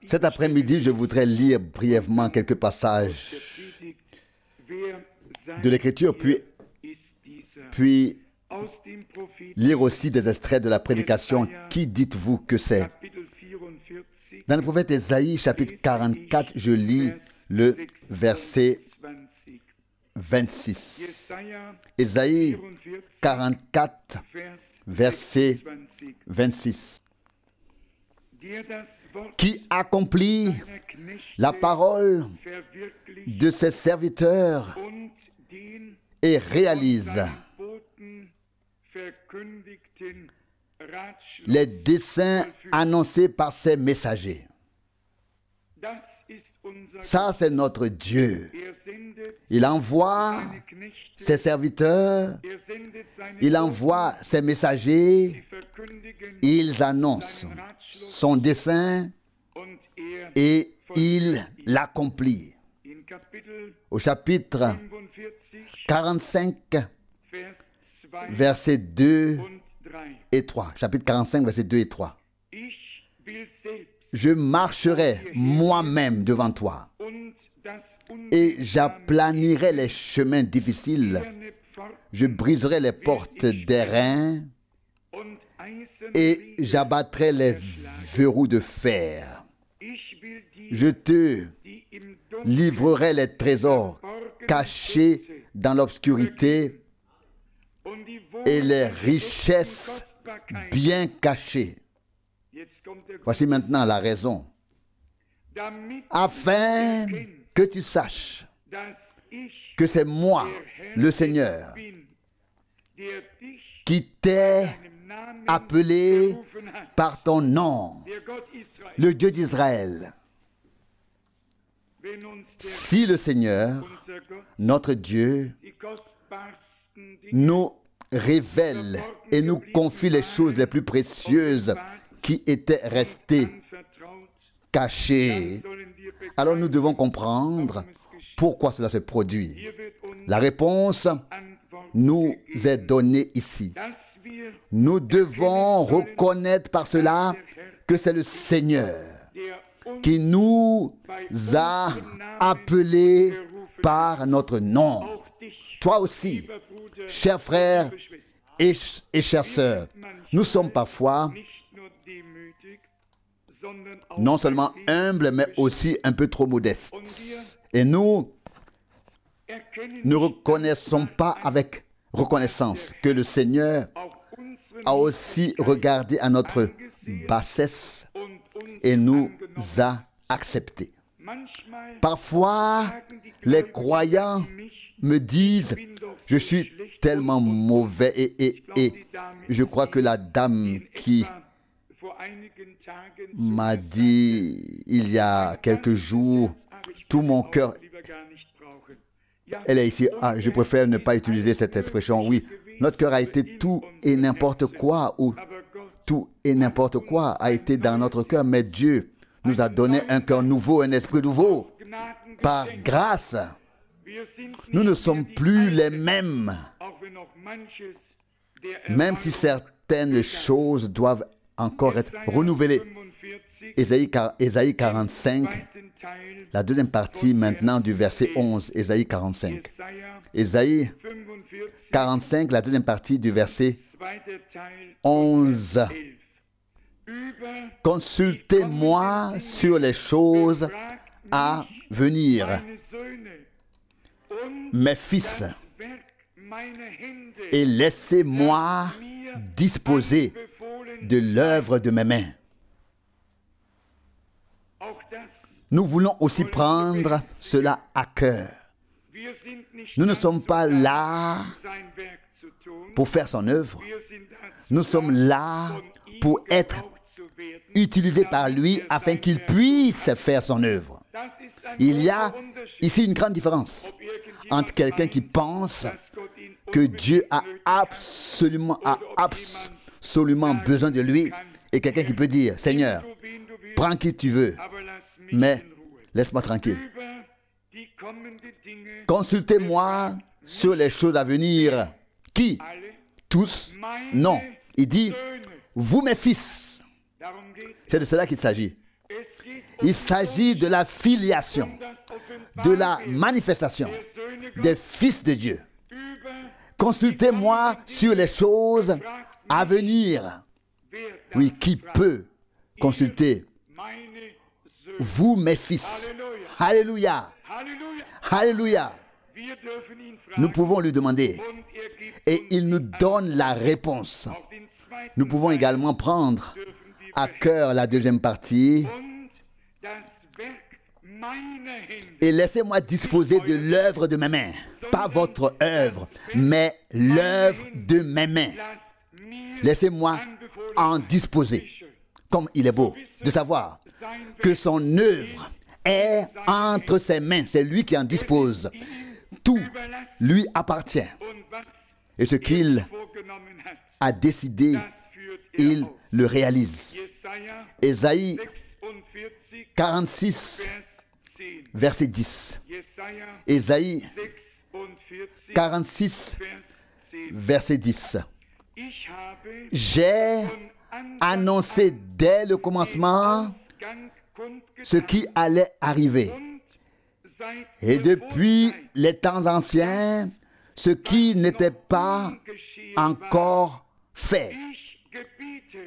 Cet après-midi, je voudrais lire brièvement quelques passages de l'Écriture, puis lire aussi des extraits de la prédication. Qui dites-vous que c'est? Dans le prophète Ésaïe, chapitre 44, je lis le verset 26. Ésaïe 44, verset 26. Qui accomplit la parole de ses serviteurs et réalise les desseins annoncés par ses messagers. Ça, c'est notre Dieu. Il envoie ses serviteurs, il envoie ses messagers, ils annoncent son dessein et il l'accomplit. Au chapitre 45, versets 2 et 3. Chapitre 45, versets 2 et 3. Je marcherai moi-même devant toi et j'aplanirai les chemins difficiles. Je briserai les portes d'airain et j'abattrai les verrous de fer. Je te livrerai les trésors cachés dans l'obscurité et les richesses bien cachées. Voici maintenant la raison. Afin que tu saches que c'est moi, le Seigneur, qui t'ai appelé par ton nom, le Dieu d'Israël. Si le Seigneur, notre Dieu, nous révèle et nous confie les choses les plus précieuses qui étaient restées cachées, alors nous devons comprendre pourquoi cela se produit. La réponse nous est donnée ici. Nous devons reconnaître par cela que c'est le Seigneur qui nous a appelés par notre nom. Toi aussi, chers frères et chères sœurs, nous sommes parfois non seulement humbles, mais aussi un peu trop modestes. Et nous ne reconnaissons pas avec reconnaissance que le Seigneur a aussi regardé à notre bassesse et nous a acceptés. Parfois, les croyants me disent, je suis tellement mauvais et je crois que la dame qui m'a dit il y a quelques jours, tout mon cœur, elle est ici, je préfère ne pas utiliser cette expression, oui, notre cœur a été tout et n'importe quoi, ou tout et n'importe quoi a été dans notre cœur, mais Dieu nous a donné un cœur nouveau, un esprit nouveau, par grâce. Nous ne sommes plus les mêmes, même si certaines choses doivent encore être renouvelées. Ésaïe 45, la deuxième partie maintenant du verset 11, Ésaïe 45. Ésaïe 45, la deuxième partie du verset 11. Consultez-moi sur les choses à venir, mes fils, et laissez-moi disposer de l'œuvre de mes mains. Nous voulons aussi prendre cela à cœur. Nous ne sommes pas là pour faire son œuvre. Nous sommes là pour être utilisés par lui afin qu'il puisse faire son œuvre. Il y a ici une grande différence entre quelqu'un qui pense que Dieu a absolument besoin de lui et quelqu'un qui peut dire, Seigneur, prends qui tu veux, mais laisse-moi tranquille. Consultez-moi sur les choses à venir. Qui? Tous? Non. Il dit, vous mes fils. C'est de cela qu'il s'agit. Il s'agit de la filiation, de la manifestation des fils de Dieu. Consultez-moi sur les choses à venir. Oui, qui peut consulter vous, mes fils? Alléluia. Alléluia. Nous pouvons lui demander et il nous donne la réponse. Nous pouvons également prendre à cœur la deuxième partie. Et laissez-moi disposer de l'œuvre de mes mains. Pas votre œuvre, mais l'œuvre de mes mains. Laissez-moi en disposer. Comme il est beau de savoir que son œuvre est entre ses mains. C'est lui qui en dispose. Tout lui appartient. Et ce qu'il a décidé, il le réalise. Ésaïe 46, verset 10. Ésaïe 46, verset 10. J'ai annoncé dès le commencement ce qui allait arriver. Et depuis les temps anciens, ce qui n'était pas encore fait.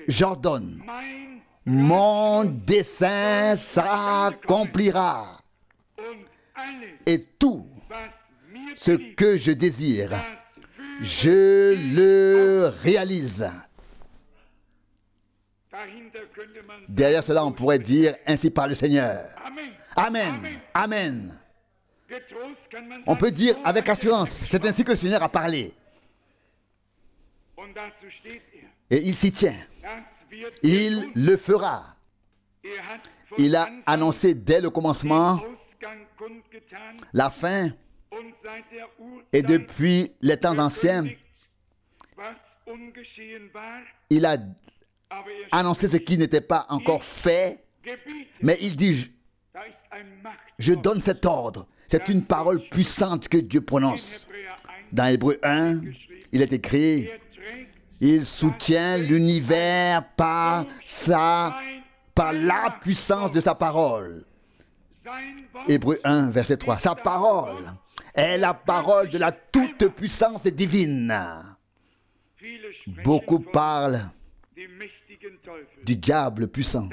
J'ordonne, mon dessein s'accomplira. Et tout ce que je désire, je le réalise. Derrière cela, on pourrait dire, ainsi parle le Seigneur. Amen. Amen. On peut dire avec assurance, c'est ainsi que le Seigneur a parlé. Et il s'y tient. Il le fera. Il a annoncé dès le commencement la fin. Et depuis les temps anciens, il a annoncé ce qui n'était pas encore fait. Mais il dit, je donne cet ordre. C'est une parole puissante que Dieu prononce. Dans Hébreux 1, il est écrit, il soutient l'univers par la puissance de sa parole. Hébreux 1, verset 3. Sa parole est la parole de la toute-puissance divine. Beaucoup parlent du diable puissant.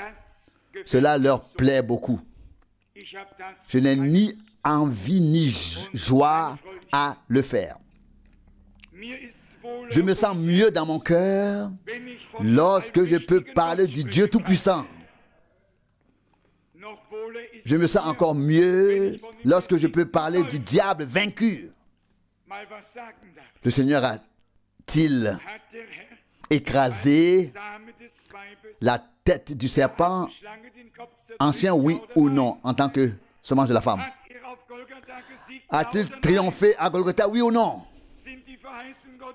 Cela leur plaît beaucoup. Je n'ai ni envie ni joie à le faire. Je me sens mieux dans mon cœur lorsque je peux parler du Dieu Tout-Puissant. Je me sens encore mieux lorsque je peux parler du diable vaincu. Le Seigneur a-t-il écrasé la tête du serpent, ancien, oui ou non, en tant que semence de la femme? A-t-il triomphé à Golgotha, oui ou non?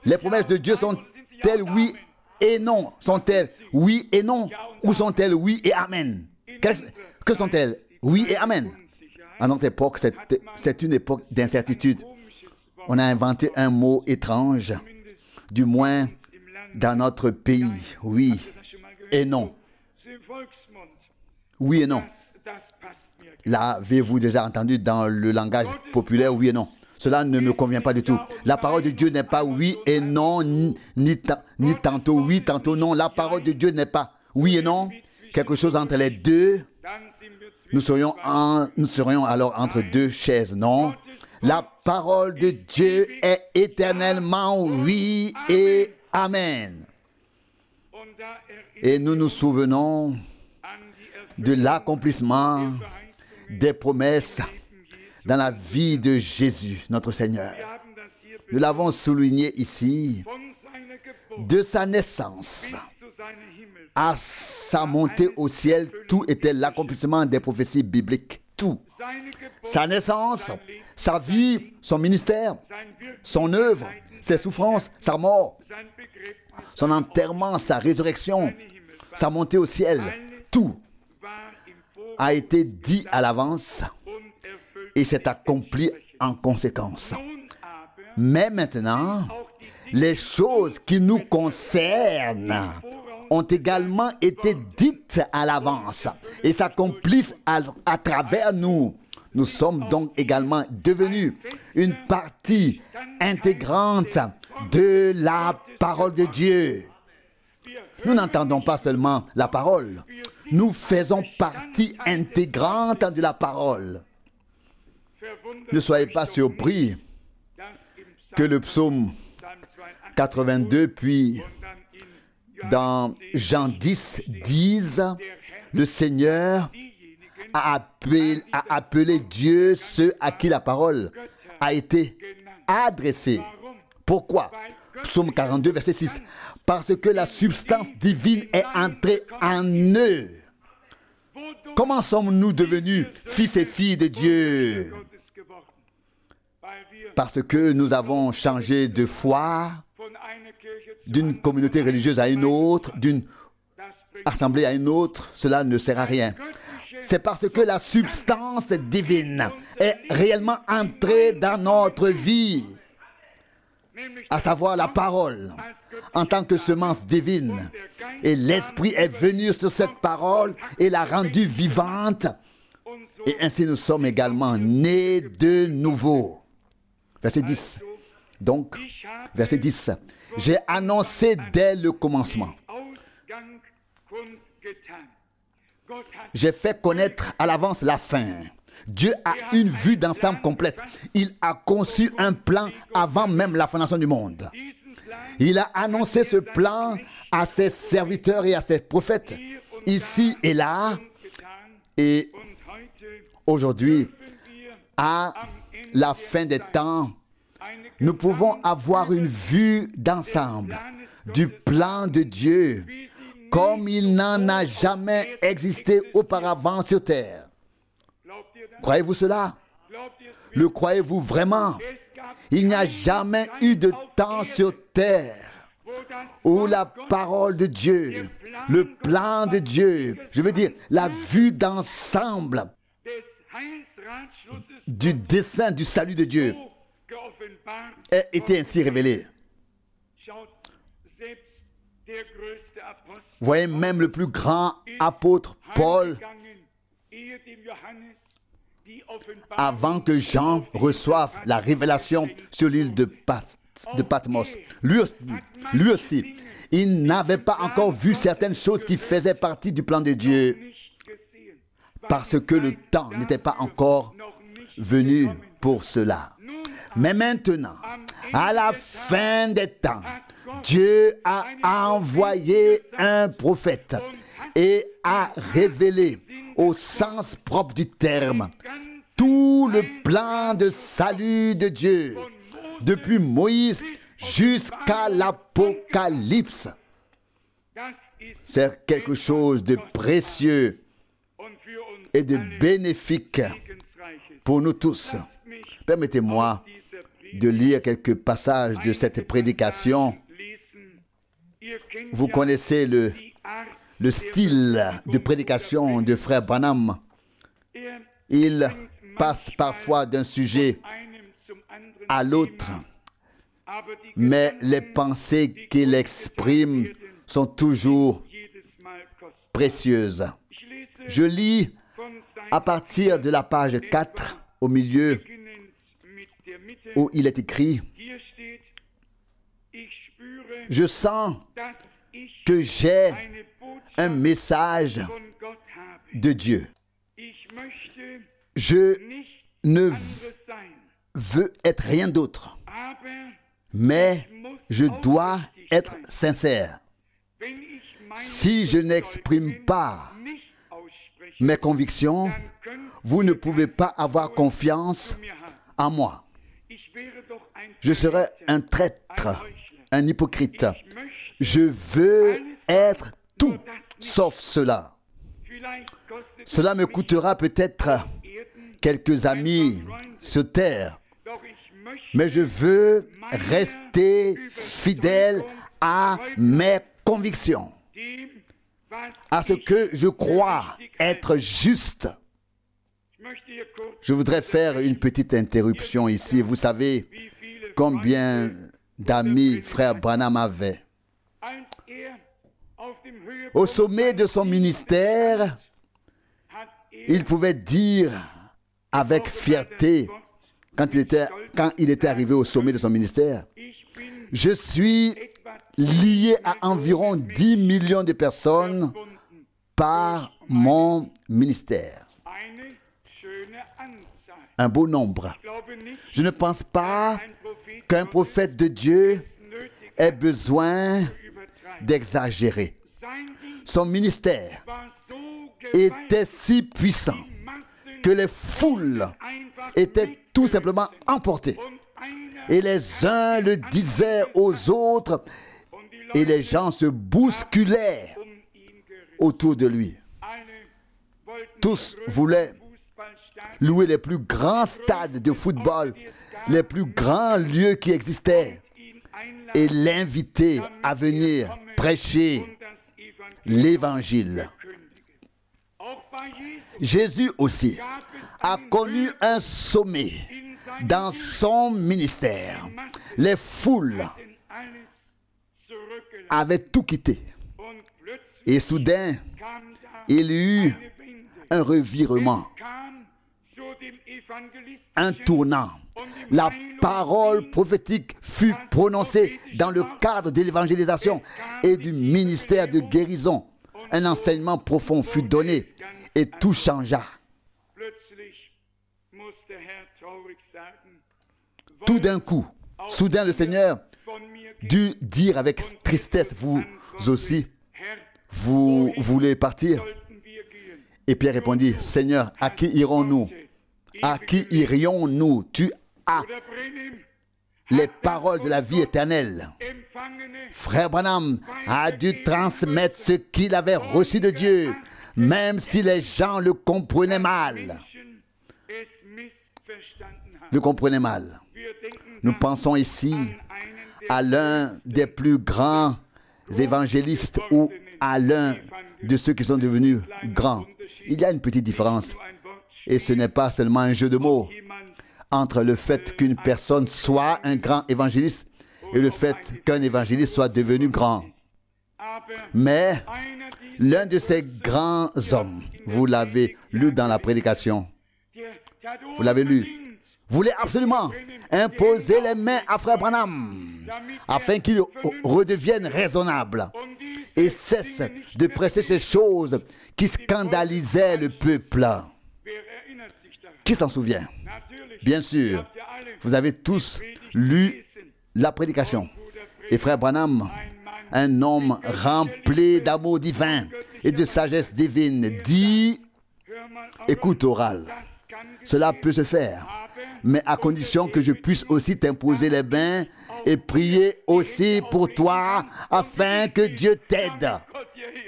Les promesses de Dieu sont-elles oui et non? Sont-elles oui et non? Ou sont-elles oui et amen? Que sont-elles? Oui et amen. À notre époque, c'est une époque d'incertitude. On a inventé un mot étrange, du moins dans notre pays. Oui et non. Oui et non. L'avez-vous déjà entendu dans le langage populaire, oui et non? Cela ne me convient pas du tout. La parole de Dieu n'est pas oui et non, ni tantôt oui, tantôt non. La parole de Dieu n'est pas oui et non, quelque chose entre les deux. Nous serions alors entre deux chaises, non. La parole de Dieu est éternellement oui et amen. Et nous nous souvenons de l'accomplissement des promesses dans la vie de Jésus, notre Seigneur. Nous l'avons souligné ici, de sa naissance à sa montée au ciel, tout était l'accomplissement des prophéties bibliques. Tout. Sa naissance, sa vie, son ministère, son œuvre, ses souffrances, sa mort, son enterrement, sa résurrection, sa montée au ciel, tout a été dit à l'avance et s'est accompli en conséquence. Mais maintenant, les choses qui nous concernent ont également été dites écrites à l'avance et s'accomplissent à travers nous. Nous sommes donc également devenus une partie intégrante de la parole de Dieu. Nous n'entendons pas seulement la parole, nous faisons partie intégrante de la parole. Ne soyez pas surpris que le psaume 82, puis dans Jean 10, disent « Le Seigneur a appelé Dieu ceux à qui la parole a été adressée. » Pourquoi? Psaume 42, verset 6. « Parce que la substance divine est entrée en eux. » Comment sommes-nous devenus fils et filles de Dieu? Parce que nous avons changé de foi, d'une communauté religieuse à une autre, d'une assemblée à une autre. Cela ne sert à rien. C'est parce que la substance divine est réellement entrée dans notre vie, à savoir la parole, en tant que semence divine. Et l'Esprit est venu sur cette parole et l'a rendue vivante. Et ainsi nous sommes également nés de nouveau. Verset 10. Donc, verset 10. J'ai annoncé dès le commencement. J'ai fait connaître à l'avance la fin. Dieu a une vue d'ensemble complète. Il a conçu un plan avant même la fondation du monde. Il a annoncé ce plan à ses serviteurs et à ses prophètes, ici et là. Et aujourd'hui, à la fin des temps, nous pouvons avoir une vue d'ensemble du plan de Dieu comme il n'en a jamais existé auparavant sur terre. Croyez-vous cela? Le croyez-vous vraiment? Il n'y a jamais eu de temps sur terre où la parole de Dieu, le plan de Dieu, je veux dire la vue d'ensemble du dessein du salut de Dieu a été ainsi révélé. Voyez, même le plus grand apôtre Paul, avant que Jean reçoive la révélation sur l'île de Patmos, lui aussi, il n'avait pas encore vu certaines choses qui faisaient partie du plan de Dieu, parce que le temps n'était pas encore venu pour cela. Mais maintenant, à la fin des temps, Dieu a envoyé un prophète et a révélé au sens propre du terme tout le plan de salut de Dieu, depuis Moïse jusqu'à l'Apocalypse. C'est quelque chose de précieux et de bénéfique pour nous tous. Permettez-moi de lire quelques passages de cette prédication. Vous connaissez le style de prédication de frère Branham. Il passe parfois d'un sujet à l'autre, mais les pensées qu'il exprime sont toujours précieuses. Je lis à partir de la page 4 au milieu où il est écrit « Je sens que j'ai un message de Dieu. Je ne veux être rien d'autre, mais je dois être sincère. Si je n'exprime pas mes convictions, vous ne pouvez pas avoir confiance en moi. Je serais un traître, un hypocrite. Je veux être tout sauf cela. Cela me coûtera peut-être quelques amis sur terre, mais je veux rester fidèle à mes convictions, à ce que je crois être juste. Je voudrais faire une petite interruption ici. Vous savez combien d'amis frère Branham avait. Au sommet de son ministère, il pouvait dire avec fierté, quand il était arrivé au sommet de son ministère, je suis lié à environ 10 millions de personnes par mon ministère. Un beau nombre. Je ne pense pas qu'un prophète de Dieu ait besoin d'exagérer. Son ministère était si puissant que les foules étaient tout simplement emportées. Et les uns le disaient aux autres et les gens se bousculaient autour de lui. Tous voulaient louer les plus grands stades de football, les plus grands lieux qui existaient et l'inviter à venir prêcher l'évangile. Jésus aussi a connu un sommet dans son ministère. Les foules avaient tout quitté. Et soudain, il y eut un revirement, un tournant. La parole prophétique fut prononcée dans le cadre de l'évangélisation et du ministère de guérison. Un enseignement profond fut donné et tout changea. Tout d'un coup, soudain le Seigneur dut dire avec tristesse, vous aussi, vous voulez partir? Et Pierre répondit, Seigneur, à qui irons-nous? À qui irions-nous? Tu as les paroles de la vie éternelle. Frère Branham a dû transmettre ce qu'il avait reçu de Dieu, même si les gens le comprenaient mal. Le comprenaient mal. Nous pensons ici à l'un des plus grands évangélistes ou à l'un de ceux qui sont devenus grands. Il y a une petite différence. Et ce n'est pas seulement un jeu de mots entre le fait qu'une personne soit un grand évangéliste et le fait qu'un évangéliste soit devenu grand. Mais l'un de ces grands hommes, vous l'avez lu dans la prédication, vous l'avez lu, voulait absolument imposer les mains à Frère Branham afin qu'il redevienne raisonnable et cesse de presser ces choses qui scandalisaient le peuple. Qui s'en souvient? Bien sûr, vous avez tous lu la prédication. Et Frère Branham, un homme rempli d'amour divin et de sagesse divine, dit, écoute oral, cela peut se faire, mais à condition que je puisse aussi t'imposer les mains et prier aussi pour toi afin que Dieu t'aide.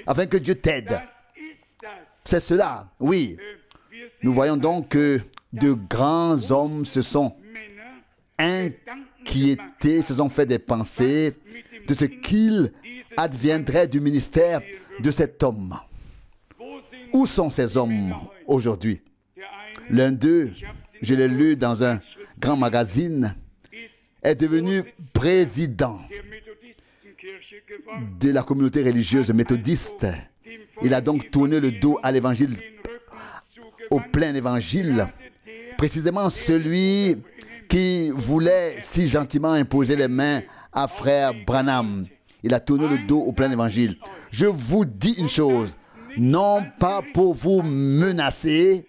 Afin que Dieu t'aide. C'est cela, oui. Nous voyons donc que de grands hommes se sont inquiétés, se sont fait des pensées de ce qu'il adviendrait du ministère de cet homme. Où sont ces hommes aujourd'hui? L'un d'eux, je l'ai lu dans un grand magazine, est devenu président de la communauté religieuse méthodiste. Il a donc tourné le dos à l'évangile, au plein évangile, précisément celui qui voulait si gentiment imposer les mains à Frère Branham. Il a tourné le dos au plein évangile. Je vous dis une chose, non pas pour vous menacer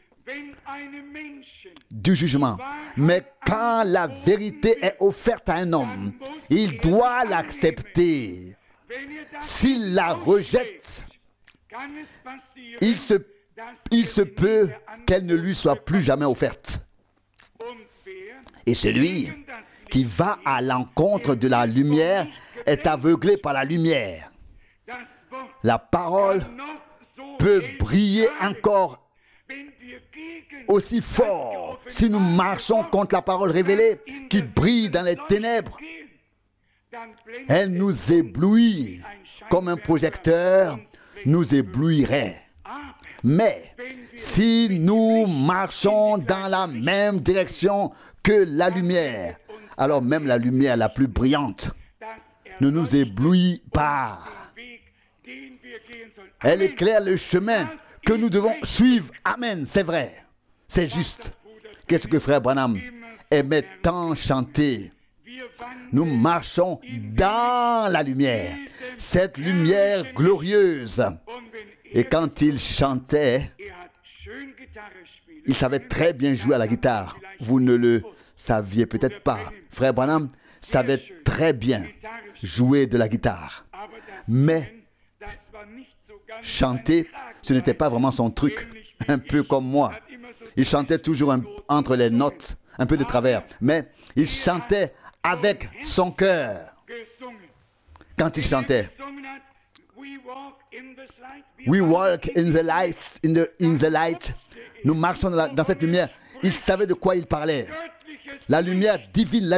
du jugement, mais quand la vérité est offerte à un homme, il doit l'accepter. S'il la rejette, il se peut qu'elle ne lui soit plus jamais offerte. Et celui qui va à l'encontre de la lumière est aveuglé par la lumière. La parole peut briller encore aussi fort si nous marchons contre la parole révélée qui brille dans les ténèbres. Elle nous éblouit comme un projecteur nous éblouirait. Mais si nous marchons dans la même direction que la lumière, alors même la lumière la plus brillante ne nous éblouit pas. Elle éclaire le chemin que nous devons suivre. Amen, c'est vrai. C'est juste. Qu'est-ce que frère Branham aimait tant chanter? Nous marchons dans la lumière, cette lumière glorieuse. Et quand il chantait, il savait très bien jouer à la guitare. Vous ne le saviez peut-être pas. Frère Branham savait très bien jouer de la guitare. Mais chanter, ce n'était pas vraiment son truc. Un peu comme moi. Il chantait toujours entre les notes, un peu de travers. Mais il chantait avec son cœur. Quand il chantait, We walk in the light, in the light. Nous marchons dans cette lumière. Il savait de quoi il parlait. La lumière divine,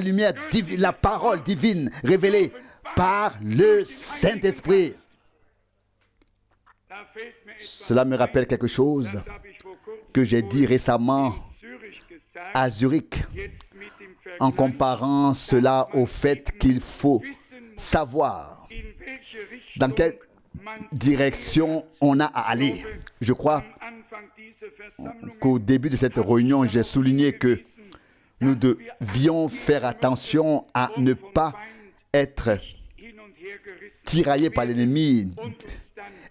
la parole divine révélée par le Saint-Esprit. Cela me rappelle quelque chose que j'ai dit récemment à Zurich, en comparant cela au fait qu'il faut savoir dans quelle direction on a à aller. Je crois qu'au début de cette réunion, j'ai souligné que nous devions faire attention à ne pas être tiraillés par l'ennemi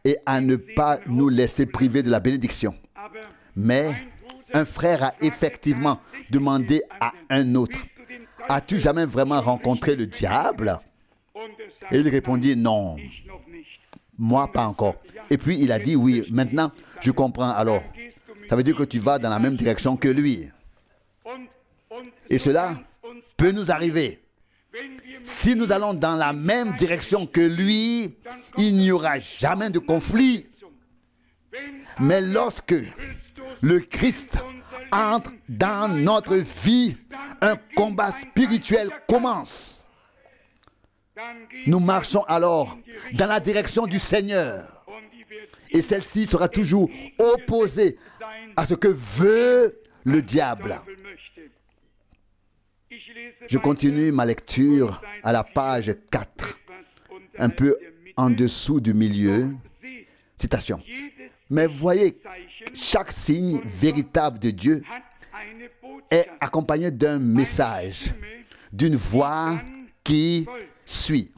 et à ne pas nous laisser priver de la bénédiction. Mais un frère a effectivement demandé à un autre, « As-tu jamais vraiment rencontré le diable ?» Et il répondit, « Non, moi pas encore. » Et puis il a dit, « Oui, maintenant je comprends alors. Ça veut dire que tu vas dans la même direction que lui. » Et cela peut nous arriver. Si nous allons dans la même direction que lui, il n'y aura jamais de conflit. Mais lorsque le Christ entre dans notre vie, un combat spirituel commence. Nous marchons alors dans la direction du Seigneur. Et celle-ci sera toujours opposée à ce que veut le diable. Je continue ma lecture à la page 4, un peu en dessous du milieu. Citation. Mais voyez, chaque signe véritable de Dieu est accompagné d'un message, d'une voix qui suit.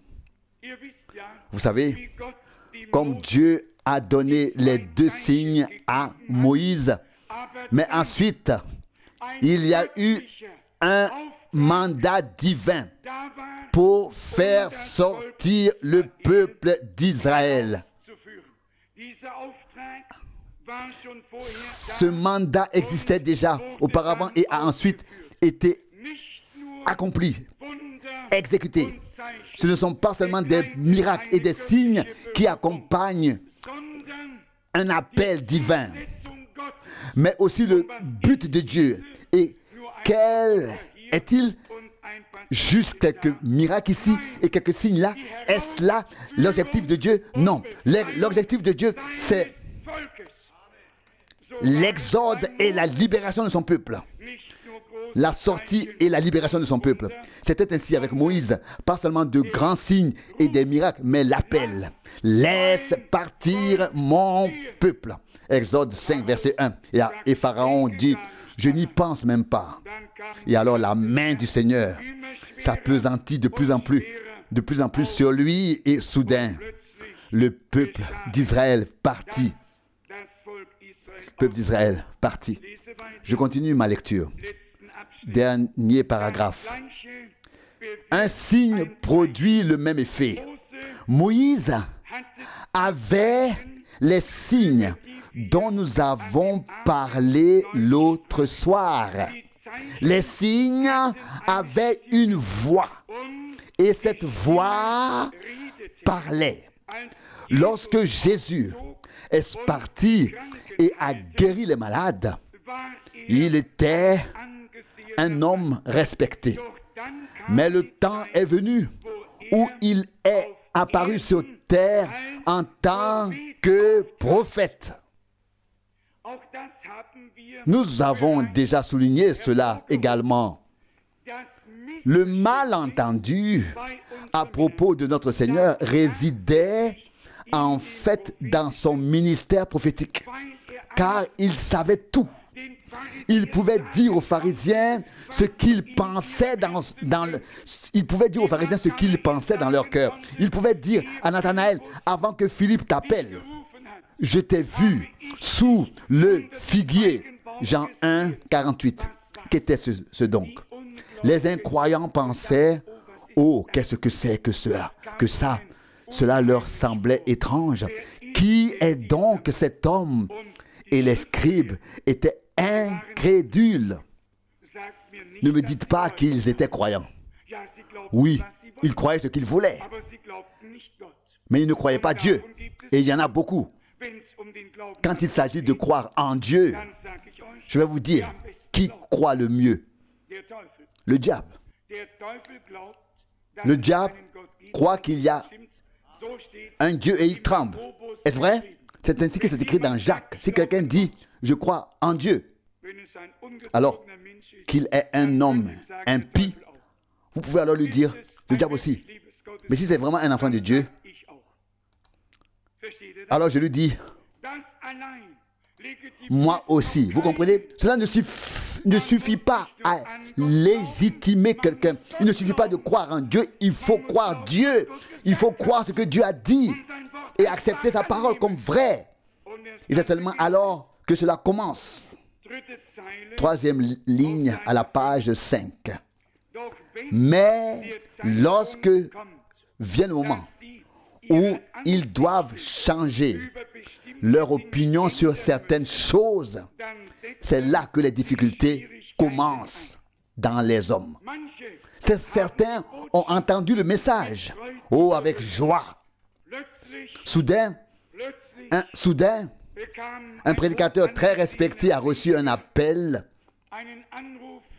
Vous savez, comme Dieu a donné les 2 signes à Moïse, mais ensuite, il y a eu un mandat divin pour faire sortir le peuple d'Israël. Ce mandat existait déjà auparavant et a ensuite été accompli, exécuté. Ce ne sont pas seulement des miracles et des signes qui accompagnent un appel divin, mais aussi le but de Dieu. Et quel est-il? Juste quelques miracles ici et quelques signes là. Est-ce là l'objectif de Dieu? Non. L'objectif de Dieu, c'est l'exode et la libération de son peuple. La sortie et la libération de son peuple. C'était ainsi avec Moïse. Pas seulement de grands signes et des miracles, mais l'appel. Laisse partir mon peuple. Exode 5, verset 1. Et Pharaon dit, je n'y pense même pas. Et alors la main du Seigneur s'appesantit de plus en plus sur lui, et soudain, le peuple d'Israël partit. Le peuple d'Israël partit. Je continue ma lecture. Dernier paragraphe. Un signe produit le même effet. Moïse avait les signes dont nous avons parlé l'autre soir. Les signes avaient une voix et cette voix parlait. Lorsque Jésus est parti et a guéri les malades, il était un homme respecté. Mais le temps est venu où il est apparu sur terre en tant que prophète. Nous avons déjà souligné cela également. Le malentendu à propos de notre Seigneur résidait en fait dans son ministère prophétique, car il savait tout. Il pouvait dire aux pharisiens ce qu'ils pensaient il pouvait dire aux pharisiens ce qu'ils pensaient dans leur cœur. Il pouvait dire à Nathanaël, avant que Philippe t'appelle, je t'ai vu sous le figuier. Jean 1, 48. Qu'était ce donc? Les incroyants pensaient, oh, qu'est-ce que c'est que ça? Cela leur semblait étrange. Qui est donc cet homme? Et les scribes étaient incrédules. Ne me dites pas qu'ils étaient croyants. Oui, ils croyaient ce qu'ils voulaient. Mais ils ne croyaient pas Dieu. Et il y en a beaucoup. Quand il s'agit de croire en Dieu, je vais vous dire, qui croit le mieux? Le diable. Le diable croit qu'il y a un Dieu et il tremble. Est-ce vrai? C'est ainsi que c'est écrit dans Jacques. Si quelqu'un dit, je crois en Dieu, alors qu'il est un homme impie, vous pouvez alors lui dire, le diable aussi. Mais si c'est vraiment un enfant de Dieu, alors je lui dis, moi aussi. Vous comprenez? Cela ne suffit pas à légitimer quelqu'un. Il ne suffit pas de croire en Dieu. Il faut croire Dieu. Il faut croire ce que Dieu a dit et accepter sa parole comme vraie. Et c'est seulement alors que cela commence. Troisième ligne à la page 5. Mais lorsque vient le moment où ils doivent changer leur opinion sur certaines choses, c'est là que les difficultés commencent dans les hommes. Certains ont entendu le message, oh, avec joie. Soudain, un prédicateur très respecté a reçu un appel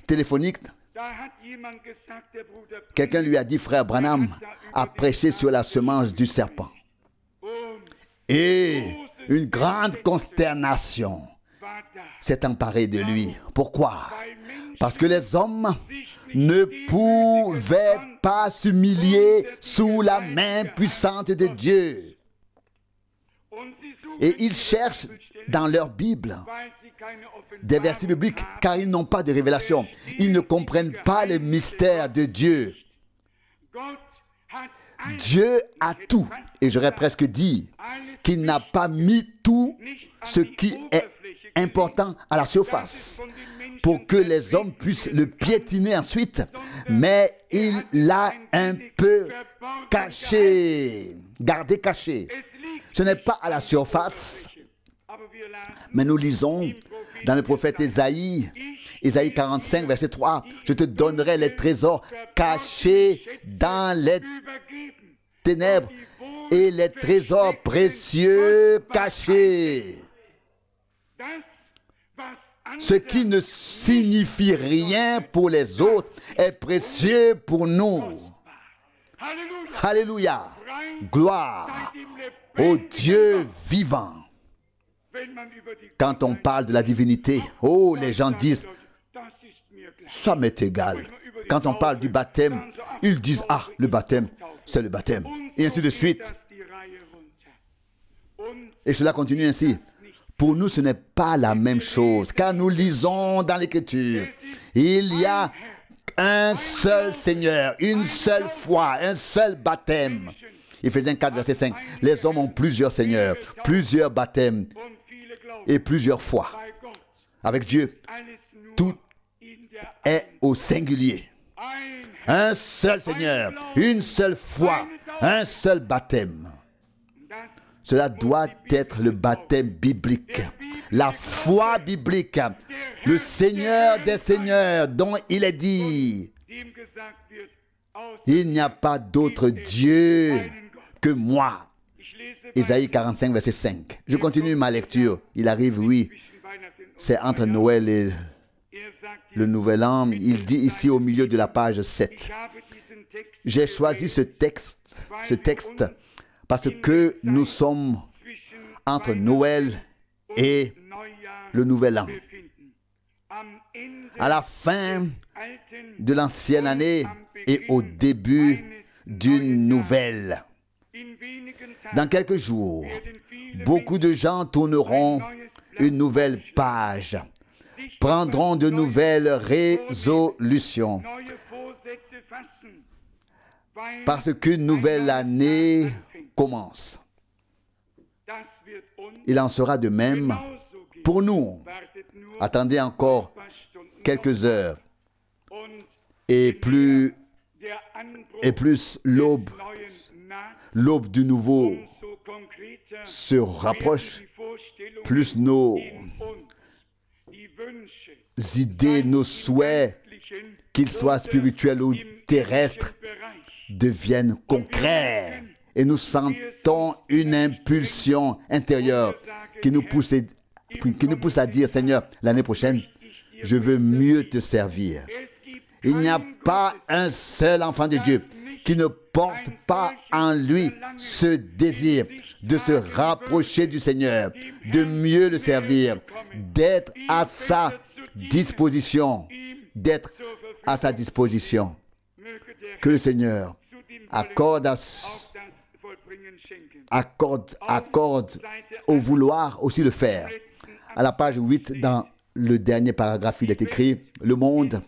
téléphonique. Quelqu'un lui a dit, frère Branham a prêché sur la semence du serpent. Et une grande consternation s'est emparée de lui. Pourquoi? Parce que les hommes ne pouvaient pas s'humilier sous la main puissante de Dieu. Et ils cherchent dans leur Bible des versets bibliques car ils n'ont pas de révélation. Ils ne comprennent pas les mystères de Dieu. Dieu a tout. Et j'aurais presque dit qu'il n'a pas mis tout ce qui est important à la surface pour que les hommes puissent le piétiner ensuite. Mais il l'a un peu caché, gardé caché. Ce n'est pas à la surface. Mais nous lisons dans le prophète Ésaïe, Ésaïe 45, verset 3, « Je te donnerai les trésors cachés dans les ténèbres et les trésors précieux cachés. » Ce qui ne signifie rien pour les autres est précieux pour nous. Alléluia. Gloire au Dieu vivant. Quand on parle de la divinité, oh, les gens disent, ça m'est égal. Quand on parle du baptême, ils disent, ah, le baptême, c'est le baptême. Et ainsi de suite. Et cela continue ainsi. Pour nous, ce n'est pas la même chose, car nous lisons dans l'Écriture, il y a un seul Seigneur, une seule foi, un seul baptême. Éphésiens 4, verset 5. Les hommes ont plusieurs seigneurs, plusieurs baptêmes et plusieurs fois. Avec Dieu, tout est au singulier. Un seul Seigneur, une seule foi, un seul baptême. Cela doit être le baptême biblique, la foi biblique, le Seigneur des Seigneurs dont il est dit, il n'y a pas d'autre Dieu que moi. Ésaïe 45, verset 5. Je continue ma lecture. Il arrive, oui, c'est entre Noël et le Nouvel An. Il dit ici au milieu de la page 7. J'ai choisi ce texte parce que nous sommes entre Noël et le Nouvel An. À la fin de l'ancienne année et au début d'une nouvelle. Dans quelques jours, beaucoup de gens tourneront une nouvelle page, prendront de nouvelles résolutions, parce qu'une nouvelle année commence. Il en sera de même pour nous. Attendez encore quelques heures et plus l'aube du nouveau se rapproche, plus nos idées, nos souhaits, qu'ils soient spirituels ou terrestres, deviennent concrets. Et nous sentons une impulsion intérieure qui nous pousse à dire, Seigneur, l'année prochaine, je veux mieux te servir. Il n'y a pas un seul enfant de Dieu qui ne porte pas en lui ce désir de se rapprocher du Seigneur, de mieux le servir, d'être à sa disposition, Que le Seigneur accorde au vouloir aussi le faire. À la page 8, dans le dernier paragraphe, il est écrit, le monde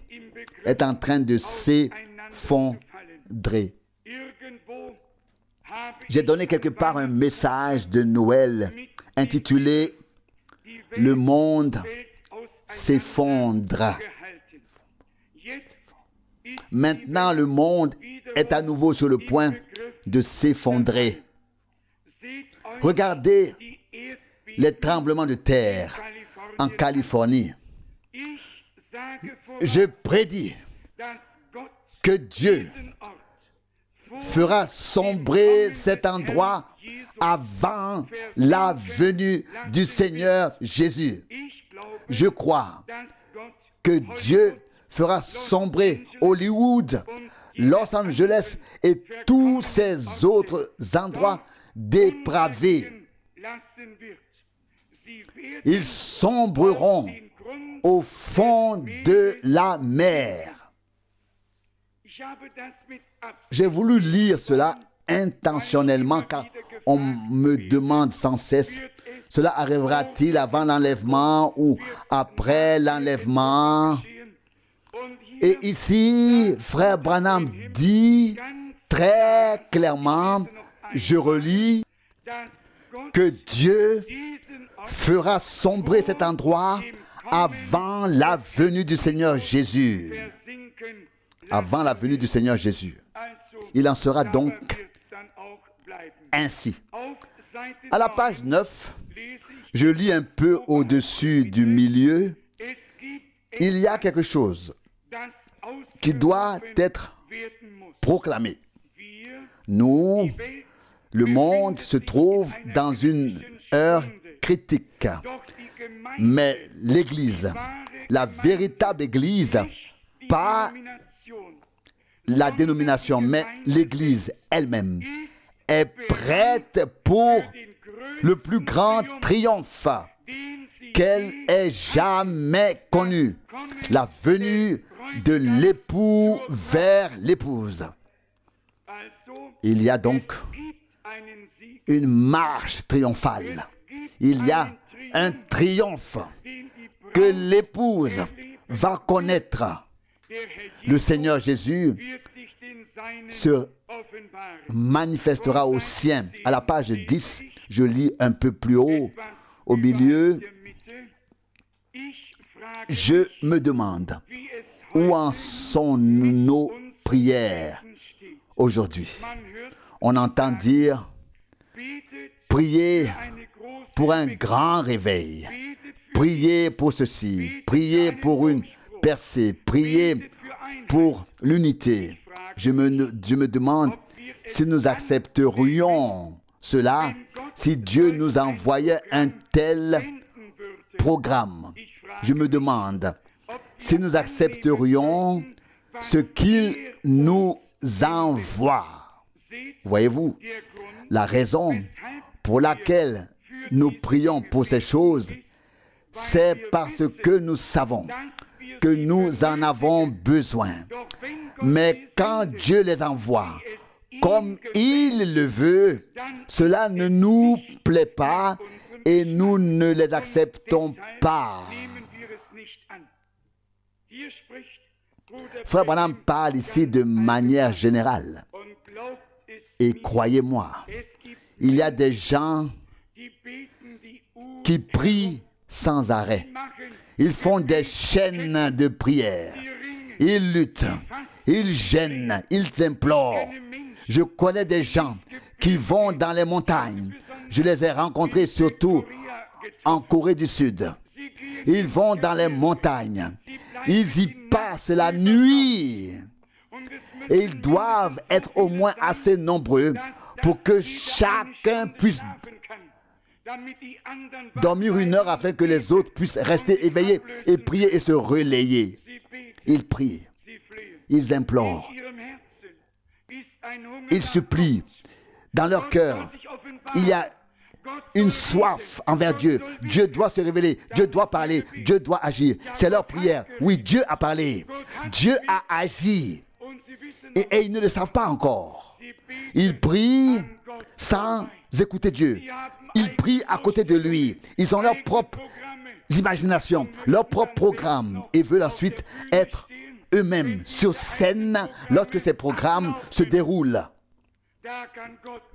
est en train de s'effondrer. J'ai donné quelque part un message de Noël intitulé « Le monde s'effondre ». Maintenant, le monde est à nouveau sur le point de s'effondrer. Regardez les tremblements de terre en Californie. Je prédis que Dieu fera sombrer cet endroit avant la venue du Seigneur Jésus. Je crois que Dieu fera sombrer Hollywood, Los Angeles et tous ces autres endroits dépravés. Ils sombreront au fond de la mer. J'ai voulu lire cela intentionnellement car on me demande sans cesse, cela arrivera-t-il avant l'enlèvement ou après l'enlèvement? Et ici, frère Branham dit très clairement, je relis, que Dieu fera sombrer cet endroit avant la venue du Seigneur Jésus. Avant la venue du Seigneur Jésus. Il en sera donc ainsi. À la page 9, je lis un peu au-dessus du milieu. Il y a quelque chose qui doit être proclamé. Nous, le monde se trouve dans une heure critique. Mais l'Église, la véritable Église, pas la dénomination, mais l'Église elle-même, est prête pour le plus grand triomphe qu'elle ait jamais connu, la venue de l'époux vers l'épouse. Il y a donc une marche triomphale. Il y a un triomphe que l'épouse va connaître. Le Seigneur Jésus se manifestera aux siens. À la page 10, je lis un peu plus haut, au milieu, je me demande où en sont nos prières aujourd'hui. On entend dire, priez pour un grand réveil, priez pour ceci, priez pour une percée, priez pour l'unité. Je me demande si nous accepterions cela, si Dieu nous envoyait un tel programme. Je me demande si nous accepterions ce qu'il nous envoie. Voyez-vous, la raison pour laquelle nous prions pour ces choses, c'est parce que nous savons que nous en avons besoin. Mais quand Dieu les envoie, comme il le veut, cela ne nous plaît pas et nous ne les acceptons pas. Frère Branham parle ici de manière générale. Et croyez-moi, il y a des gens qui prient sans arrêt. Ils font des chaînes de prière. Ils luttent, ils gênent, ils implorent. Je connais des gens qui vont dans les montagnes. Je les ai rencontrés surtout en Corée du Sud. Ils vont dans les montagnes. Ils y passent la nuit. Et ils doivent être au moins assez nombreux pour que chacun puisse dormir 1 heure afin que les autres puissent rester éveillés et prier et se relayer. Ils prient, ils implorent, ils supplient. Dans leur cœur, il y a une soif envers Dieu. Dieu doit se révéler, Dieu doit parler, Dieu doit agir. C'est leur prière. Oui, Dieu a parlé, Dieu a agi. Et ils ne le savent pas encore. Ils prient sans écouter Dieu. Ils prient à côté de lui. Ils ont leur propre imagination, leur propre programme et veulent ensuite être eux-mêmes sur scène lorsque ces programmes se déroulent.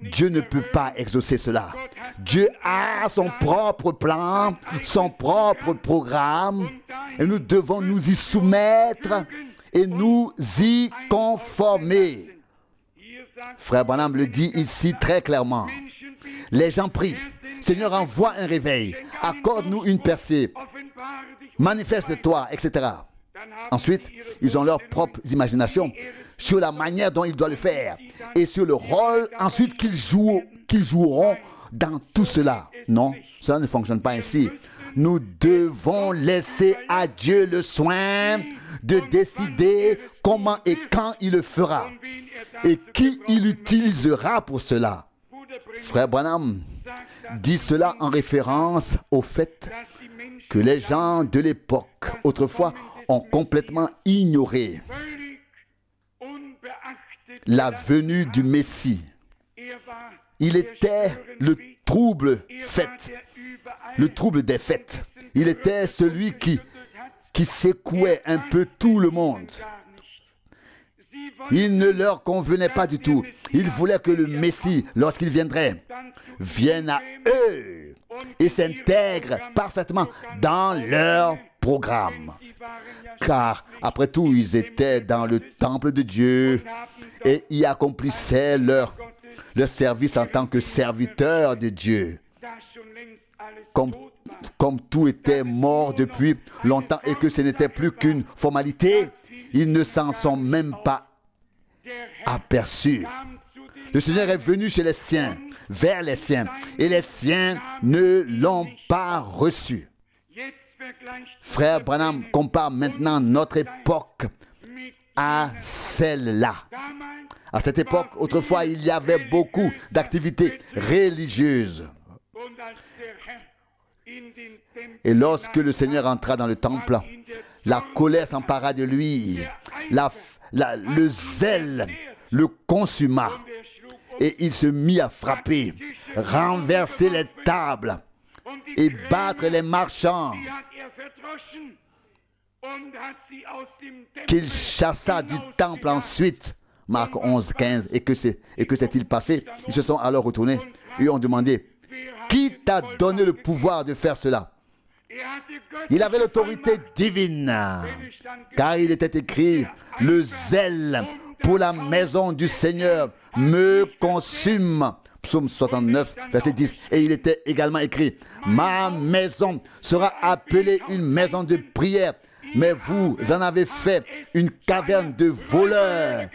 Dieu ne peut pas exaucer cela. Dieu a son propre plan, son propre programme et nous devons nous y soumettre et nous y conformer. Frère Branham le dit ici très clairement. Les gens prient. Seigneur, envoie un réveil. Accorde-nous une percée. Manifeste-toi, etc. Ensuite, ils ont leurs propres imaginations sur la manière dont ils doivent le faire et sur le rôle ensuite qu'ils joueront dans tout cela. Non, cela ne fonctionne pas ainsi. Nous devons laisser à Dieu le soin de décider comment et quand il le fera et qui il utilisera pour cela. Frère Branham dit cela en référence au fait que les gens de l'époque, autrefois, ont complètement ignoré la venue du Messie. Il était le trouble fête, le trouble des fêtes. Il était celui qui secouait un peu tout le monde. Il ne leur convenait pas du tout. Ils voulaient que le Messie, lorsqu'il viendrait, vienne à eux et s'intègre parfaitement dans leur programme. Car, après tout, ils étaient dans le temple de Dieu et y accomplissaient leur service en tant que serviteurs de Dieu. Comme tout était mort depuis longtemps et que ce n'était plus qu'une formalité, ils ne s'en sont même pas aperçus. Le Seigneur est venu chez les siens, vers les siens, et les siens ne l'ont pas reçu. Frère Branham compare maintenant notre époque à celle-là. À cette époque, autrefois, il y avait beaucoup d'activités religieuses. Et lorsque le Seigneur entra dans le temple, la colère s'empara de lui, le zèle le consuma, et il se mit à frapper, renverser les tables et battre les marchands, qu'il chassa du temple ensuite. Marc 11, 15. Et que s'est-il passé? Ils se sont alors retournés et ont demandé, qui t'a donné le pouvoir de faire cela? Il avait l'autorité divine, car il était écrit, le zèle pour la maison du Seigneur me consume. Psaume 69, verset 10. Et il était également écrit, ma maison sera appelée une maison de prière, mais vous en avez fait une caverne de voleurs.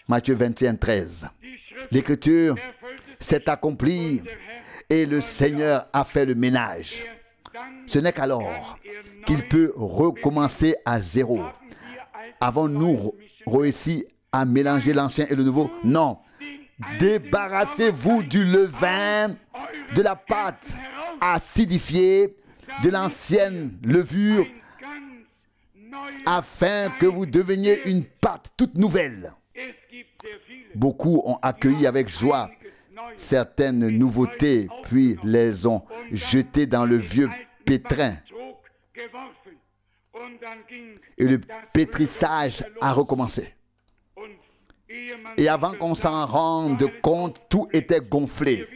Matthieu 21, 13. L'écriture s'est accomplie et le Seigneur a fait le ménage. Ce n'est qu'alors qu'il peut recommencer à zéro. Avons-nous réussi à mélanger l'ancien et le nouveau? Non. Débarrassez-vous du levain, de la pâte acidifiée, de l'ancienne levure, afin que vous deveniez une pâte toute nouvelle. Beaucoup ont accueilli avec joie certaines nouveautés, puis les ont jetées dans le vieux pétrin. Et le pétrissage a recommencé. Et avant qu'on s'en rende compte, tout était gonflé.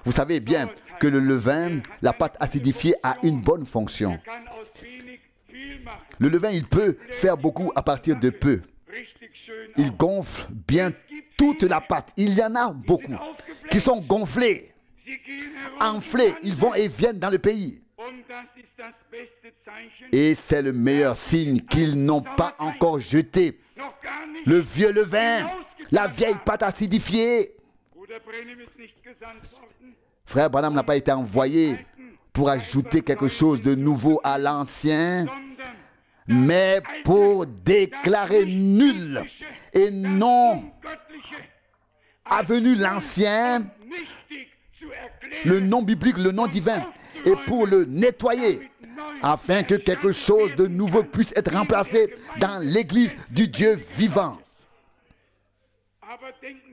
Vous savez bien que le levain, la pâte acidifiée, a une bonne fonction. Le levain, il peut faire beaucoup à partir de peu. Il gonfle bien toute la pâte. Il y en a beaucoup qui sont gonflés, enflés. Ils vont et viennent dans le pays. Et c'est le meilleur signe qu'ils n'ont pas encore jeté le vieux levain, la vieille pâte acidifiée. Frère Branham n'a pas été envoyé pour ajouter quelque chose de nouveau à l'ancien, mais pour déclarer nul et non avenu l'ancien, le nom biblique, le nom divin, et pour le nettoyer, afin que quelque chose de nouveau puisse être remplacé dans l'église du Dieu vivant.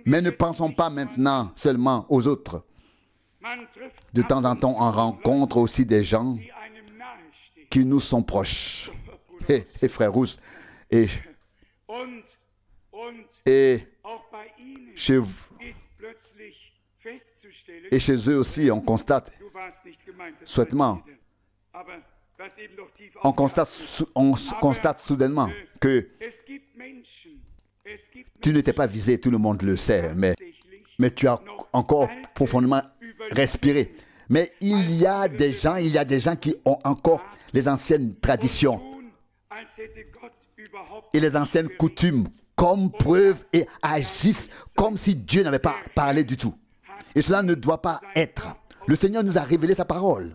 Mais ne pensons pas maintenant seulement aux autres. De temps en temps, on rencontre aussi des gens qui nous sont proches. Et frère Rousse, et chez vous, et chez eux aussi, on constate, souhaitement, on constate soudainement que tu n'étais pas visé, tout le monde le sait, mais tu as encore profondément respiré. Mais il y a des gens qui ont encore les anciennes traditions et les anciennes coutumes comme preuve et agissent comme si Dieu n'avait pas parlé du tout. Et cela ne doit pas être. Le Seigneur nous a révélé sa parole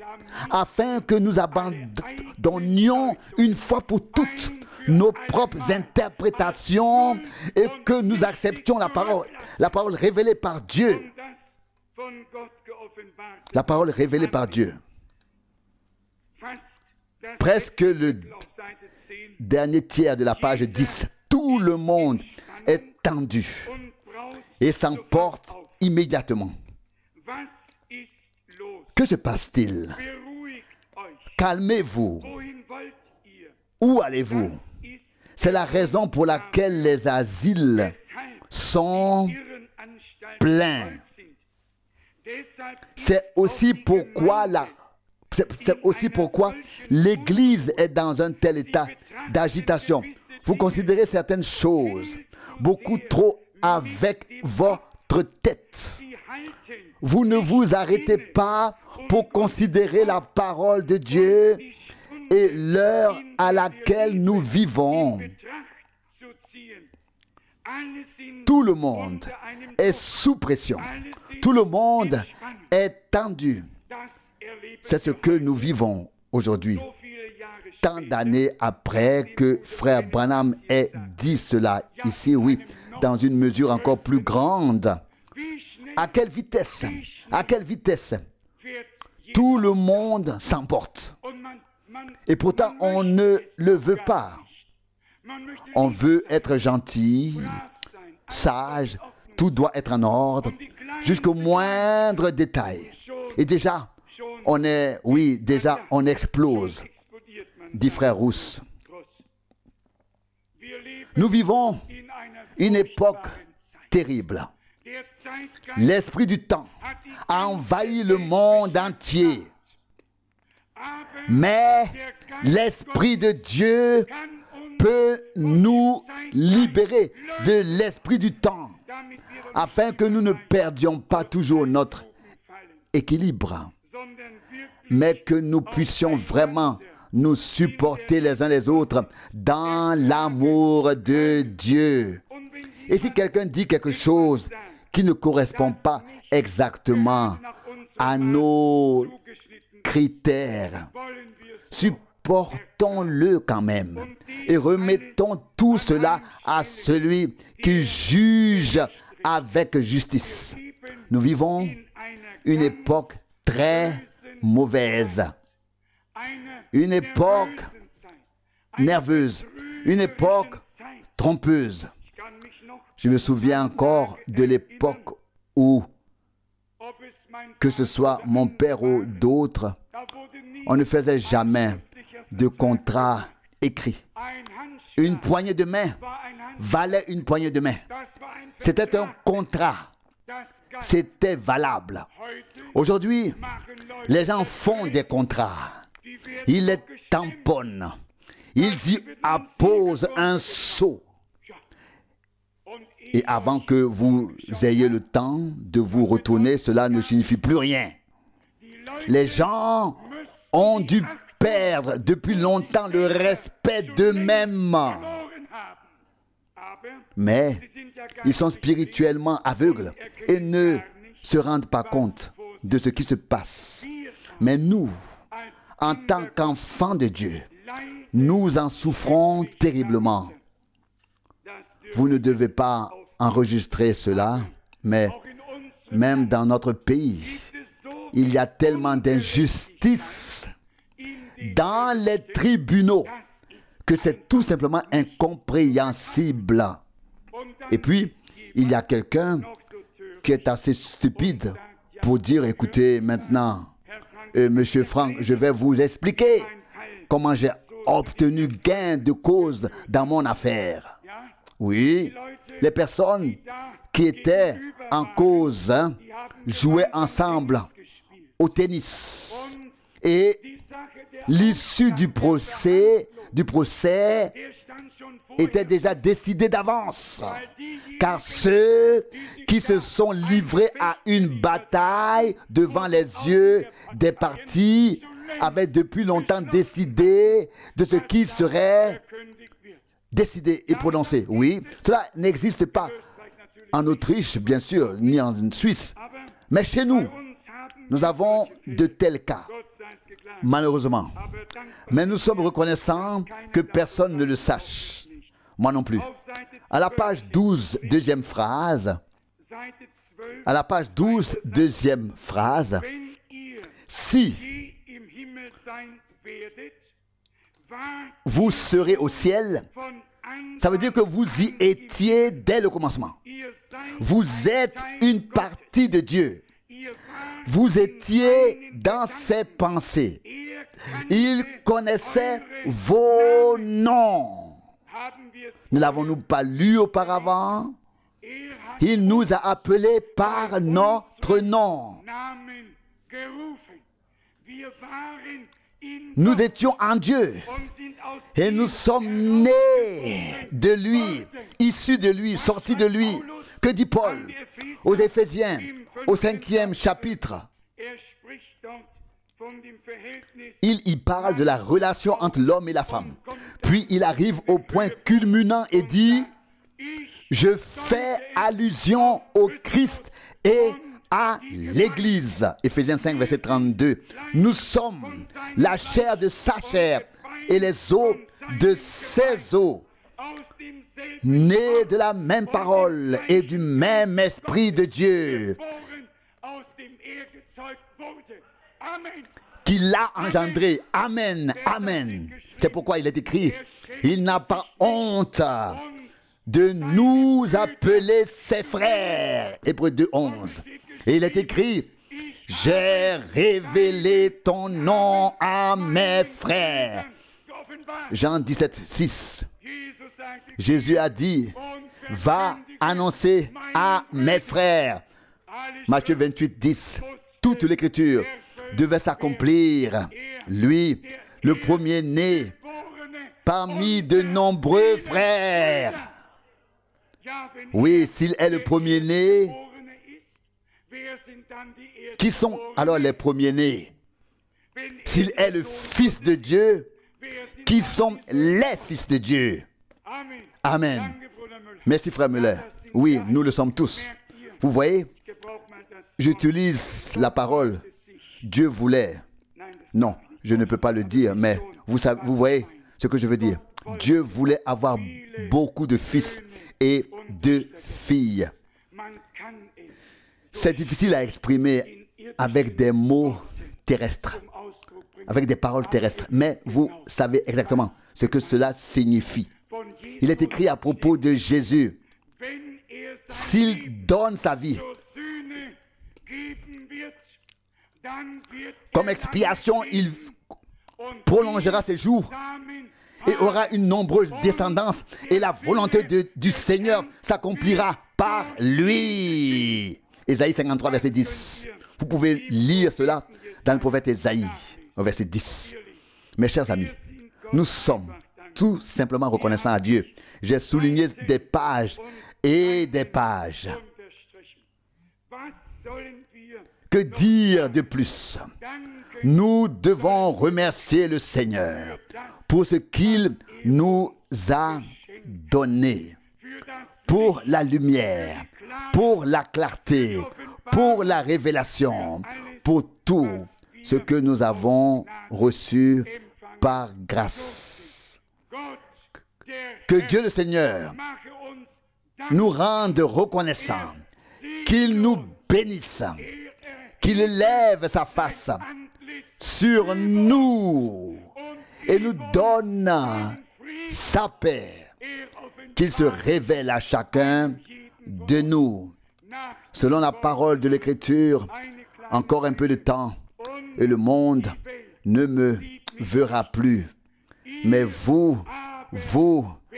afin que nous abandonnions une fois pour toutes nos propres interprétations et que nous acceptions la parole révélée par Dieu. La parole révélée par Dieu. Presque le dernier tiers de la page 10. Tout le monde est tendu et s'emporte immédiatement. Que se passe-t-il? Calmez-vous. Où allez-vous? C'est la raison pour laquelle les asiles sont pleins. C'est aussi pourquoi l'Église est dans un tel état d'agitation. Vous considérez certaines choses beaucoup trop avec votre tête. Vous ne vous arrêtez pas pour considérer la parole de Dieu et l'heure à laquelle nous vivons. Tout le monde est sous pression. Tout le monde est tendu. C'est ce que nous vivons aujourd'hui. Tant d'années après que frère Branham ait dit cela ici, oui, dans une mesure encore plus grande. À quelle vitesse? À quelle vitesse? Tout le monde s'emporte. Et pourtant, on ne le veut pas. On veut être gentil, sage, tout doit être en ordre, jusqu'au moindre détail. Et déjà, on explose, dit frère Rousse. Nous vivons une époque terrible. L'esprit du temps a envahi le monde entier. Mais l'Esprit de Dieu peut nous libérer de l'esprit du temps, afin que nous ne perdions pas toujours notre équilibre, mais que nous puissions vraiment nous supporter les uns les autres dans l'amour de Dieu. Et si quelqu'un dit quelque chose qui ne correspond pas exactement à nos critères, supportons-le quand même et remettons tout cela à celui qui juge avec justice. Nous vivons une époque très mauvaise, une époque nerveuse, une époque trompeuse. Je me souviens encore de l'époque où, que ce soit mon père ou d'autres, on ne faisait jamais de contrat écrit. Une poignée de main valait une poignée de main. C'était un contrat. C'était valable. Aujourd'hui, les gens font des contrats. Ils les tamponnent. Ils y apposent un sceau. Et avant que vous ayez le temps de vous retourner, cela ne signifie plus rien. Les gens ont dû perdre depuis longtemps le respect d'eux-mêmes. Mais ils sont spirituellement aveugles et ne se rendent pas compte de ce qui se passe. Mais nous, en tant qu'enfants de Dieu, nous en souffrons terriblement. Vous ne devez pas enregistrer cela, mais même dans notre pays, il y a tellement d'injustice dans les tribunaux que c'est tout simplement incompréhensible. Et puis, il y a quelqu'un qui est assez stupide pour dire, écoutez, maintenant, Monsieur Franck, je vais vous expliquer comment j'ai obtenu gain de cause dans mon affaire. Oui, les personnes qui étaient en cause jouaient ensemble au tennis. Et l'issue du procès était déjà décidée d'avance. Car ceux qui se sont livrés à une bataille devant les yeux des parties avaient depuis longtemps décidé de ce qui serait décidé et prononcé. Oui, cela n'existe pas en Autriche, bien sûr, ni en Suisse. Mais chez nous, nous avons de tels cas, malheureusement. Mais nous sommes reconnaissants que personne ne le sache. Moi non plus. À la page 12, deuxième phrase. À la page 12, deuxième phrase. Si vous serez au ciel, ça veut dire que vous y étiez dès le commencement. Vous êtes une partie de Dieu. Vous étiez dans ses pensées. Il connaissait vos noms. Ne l'avons-nous pas lu auparavant? Il nous a appelés par notre nom. Nous étions en Dieu et nous sommes nés de lui, issus de lui, sortis de lui. Que dit Paul aux Éphésiens, au 5e chapitre? Il y parle de la relation entre l'homme et la femme. Puis il arrive au point culminant et dit, je fais allusion au Christ et à l'Église. Éphésiens 5, verset 32. Nous sommes la chair de sa chair et les os de ses os, nés de la même parole et du même esprit de Dieu, qui l'a engendré. Amen, amen. C'est pourquoi il est écrit, il n'a pas honte de nous appeler ses frères. Hébreux 2, 11. Et il est écrit, j'ai révélé ton nom à mes frères. Jean 17, 6. Jésus a dit, va annoncer à mes frères. Matthieu 28, 10. Toute l'écriture devait s'accomplir. Lui, le premier-né, parmi de nombreux frères. Oui, s'il est le premier-né, qui sont alors les premiers-nés? S'il est le Fils de Dieu, qui sont les fils de Dieu? Amen. Merci, frère Müller. Oui, nous le sommes tous. Vous voyez, j'utilise la parole. Dieu voulait. Non, je ne peux pas le dire, mais vous voyez ce que je veux dire. Dieu voulait avoir beaucoup de fils et de filles. C'est difficile à exprimer avec des mots terrestres, avec des paroles terrestres, mais vous savez exactement ce que cela signifie. Il est écrit à propos de Jésus, s'il donne sa vie comme expiation, il prolongera ses jours et aura une nombreuse descendance, et la volonté du Seigneur s'accomplira par lui. Ésaïe 53, verset 10. Vous pouvez lire cela dans le prophète Ésaïe, au verset 10. Mes chers amis, nous sommes tout simplement reconnaissants à Dieu. J'ai souligné des pages et des pages. Que dire de plus? Nous devons remercier le Seigneur pour ce qu'il nous a donné, pour la lumière, pour la clarté, pour la révélation, pour tout ce que nous avons reçu par grâce. Que Dieu le Seigneur nous rende reconnaissants, qu'il nous bénisse, qu'il élève sa face sur nous et nous donne sa paix, qu'il se révèle à chacun de nous. Selon la parole de l'Écriture, encore un peu de temps et le monde ne me verra plus. Mais vous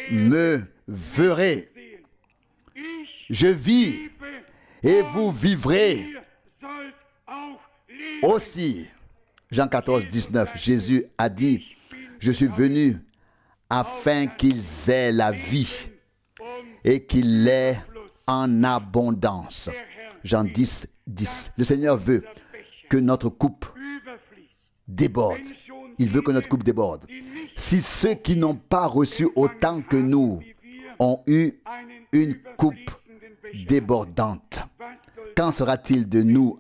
me verrez. Je vis et vous vivrez aussi. Jean 14, 19, Jésus a dit, je suis venu afin qu'ils aient la vie et qu'ils l'aient en abondance. Jean 10, 10. Le Seigneur veut que notre coupe déborde. Il veut que notre coupe déborde. Si ceux qui n'ont pas reçu autant que nous ont eu une coupe débordante, qu'en sera-t-il de nous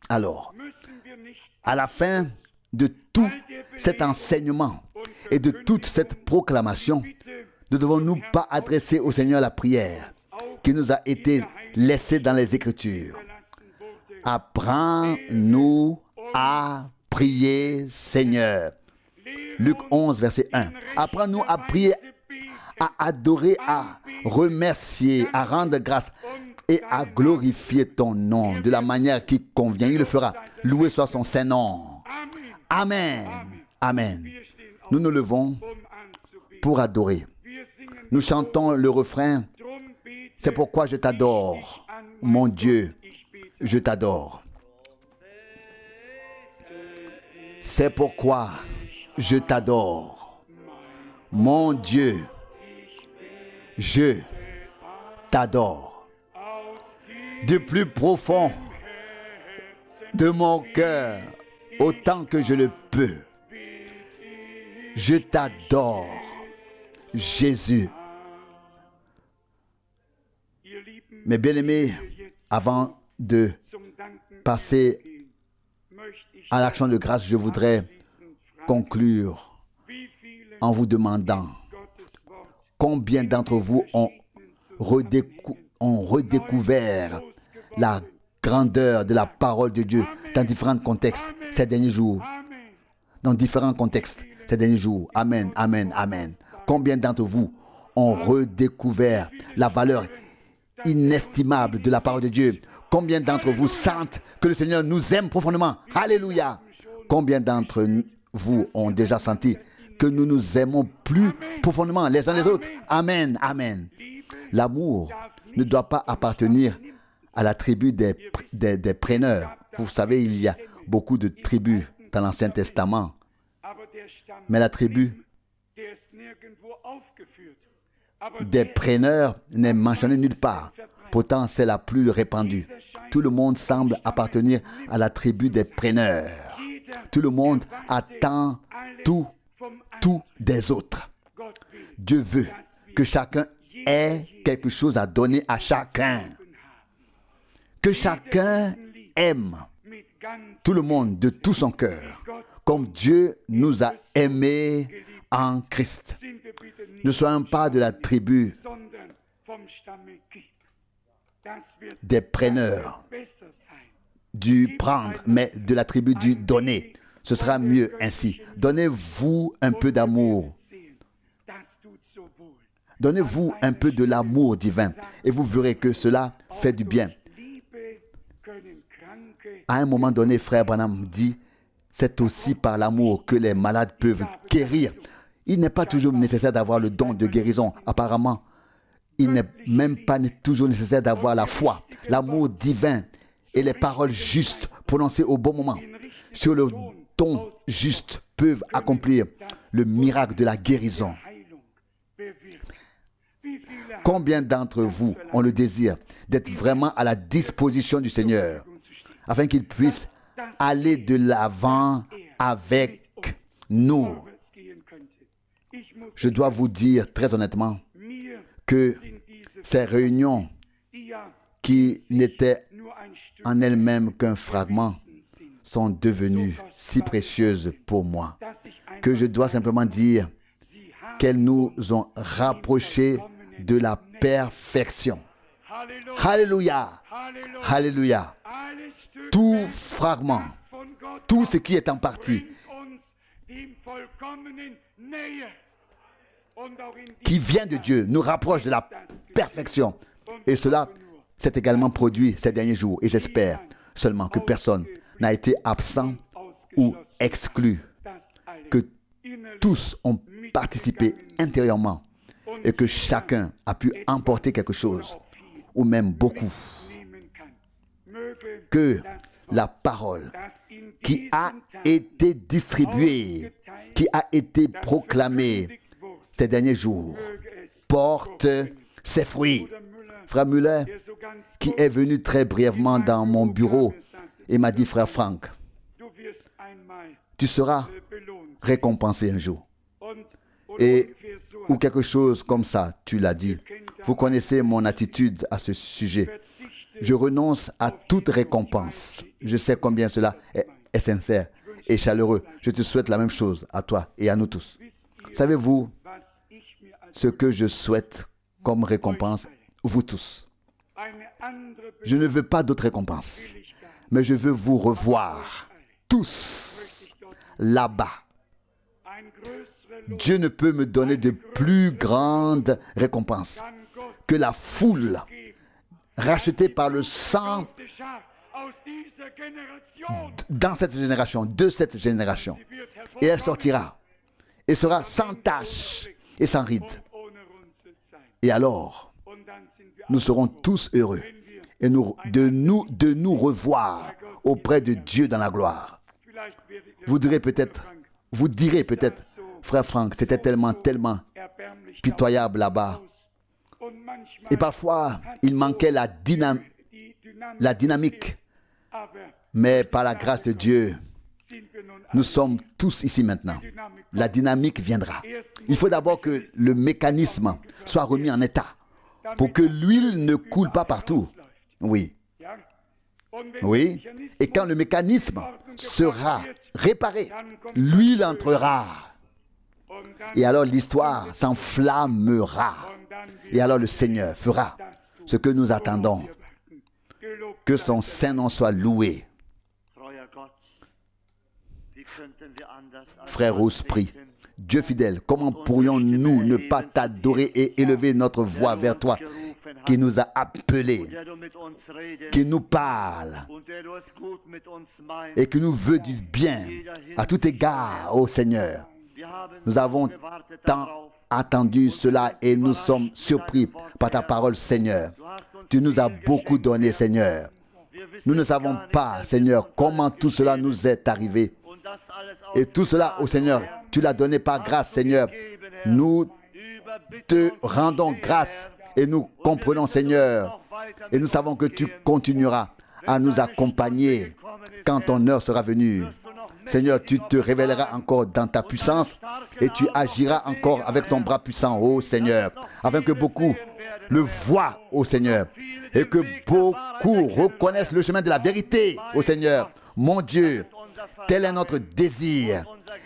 alors? À la fin de tout cet enseignement et de toute cette proclamation, ne devons-nous pas adresser au Seigneur la prière qui nous a été laissée dans les Écritures? Apprends-nous à prier, Seigneur. Luc 11, verset 1. Apprends-nous à prier, à adorer, à remercier, à rendre grâce et à glorifier ton nom de la manière qui convient. Il le fera. Loué soit son Saint-Nom. Amen. Amen. Nous nous levons pour adorer. Nous chantons le refrain. C'est pourquoi je t'adore, mon Dieu, je t'adore. C'est pourquoi je t'adore, mon Dieu, je t'adore. Du plus profond de mon cœur, autant que je le peux, je t'adore, Jésus. Mes bien-aimés, avant de passer à l'action de grâce, je voudrais conclure en vous demandant combien d'entre vous ont redécouvert la grandeur de la parole de Dieu dans différents contextes ces derniers jours. Dans différents contextes ces derniers jours. Amen, amen, amen. Combien d'entre vous ont redécouvert la valeur inestimable de la parole de Dieu? Combien d'entre vous sentent que le Seigneur nous aime profondément? Alléluia! Combien d'entre vous ont déjà senti que nous nous aimons plus profondément les uns les autres? Amen, amen. L'amour ne doit pas appartenir à la tribu des prêneurs. Vous savez, il y a beaucoup de tribus dans l'Ancien Testament. Mais la tribu des prêneurs n'est mentionnée nulle part. Pourtant, c'est la plus répandue. Tout le monde semble appartenir à la tribu des prêneurs. Tout le monde attend tout des autres. Dieu veut que chacun ait quelque chose à donner à chacun. Que chacun aime tout le monde de tout son cœur, comme Dieu nous a aimés en Christ. Ne soyons pas de la tribu des preneurs, du prendre, mais de la tribu du donner. Ce sera mieux ainsi. Donnez-vous un peu d'amour. Donnez-vous un peu de l'amour divin et vous verrez que cela fait du bien. À un moment donné, frère Branham dit, c'est aussi par l'amour que les malades peuvent guérir. Il n'est pas toujours nécessaire d'avoir le don de guérison. Apparemment, il n'est même pas toujours nécessaire d'avoir la foi, l'amour divin et les paroles justes prononcées au bon moment sur le don juste peuvent accomplir le miracle de la guérison. Combien d'entre vous ont le désir d'être vraiment à la disposition du Seigneur afin qu'il puisse aller de l'avant avec nous? Je dois vous dire très honnêtement que ces réunions qui n'étaient en elles-mêmes qu'un fragment sont devenues si précieuses pour moi que je dois simplement dire qu'elles nous ont rapprochés de la perfection. Alléluia! Alléluia! Tout fragment, tout ce qui est en partie, qui vient de Dieu, nous rapproche de la perfection. Et cela s'est également produit ces derniers jours. Et j'espère seulement que personne n'a été absent ou exclu, que tous ont participé intérieurement et que chacun a pu emporter quelque chose, ou même beaucoup. Que la parole qui a été distribuée, qui a été proclamée ces derniers jours, porte ses fruits. Frère Muller, qui est venu très brièvement dans mon bureau et m'a dit, frère Frank, tu seras récompensé un jour. Et, ou quelque chose comme ça, tu l'as dit. Vous connaissez mon attitude à ce sujet. Je renonce à toute récompense. Je sais combien cela est sincère et chaleureux. Je te souhaite la même chose à toi et à nous tous. Savez-vous ce que je souhaite comme récompense, vous tous? Je ne veux pas d'autre récompense, mais je veux vous revoir tous là-bas. Dieu ne peut me donner de plus grande récompense que la foule rachetée par le sang dans cette génération, de cette génération. Et elle sortira et sera sans tache et sans ride. Et alors, nous serons tous heureux et de nous revoir auprès de Dieu dans la gloire. Vous direz peut-être, frère Frank, c'était tellement pitoyable là-bas. Et parfois, il manquait la dynamique. Mais par la grâce de Dieu, nous sommes tous ici maintenant. La dynamique viendra. Il faut d'abord que le mécanisme soit remis en état pour que l'huile ne coule pas partout. Oui. Oui. Et quand le mécanisme sera réparé, l'huile entrera. Et alors l'histoire s'enflammera. Et alors le Seigneur fera ce que nous attendons. Que son saint nom soit loué. Frère Rousse prie. Dieu fidèle, comment pourrions-nous ne pas t'adorer et élever notre voix vers toi qui nous a appelés, qui nous parle et qui nous veut du bien à tout égard, ô Seigneur. Nous avons tant attendu cela et nous sommes surpris par ta parole, Seigneur. Tu nous as beaucoup donné, Seigneur. Nous ne savons pas, Seigneur, comment tout cela nous est arrivé. Et tout cela, ô Seigneur, tu l'as donné par grâce, Seigneur. Nous te rendons grâce et nous comprenons, Seigneur. Et nous savons que tu continueras à nous accompagner quand ton heure sera venue. Seigneur, tu te révéleras encore dans ta puissance et tu agiras encore avec ton bras puissant, ô Seigneur, afin que beaucoup le voient, ô Seigneur, et que beaucoup reconnaissent le chemin de la vérité, ô Seigneur. Mon Dieu, tel est notre désir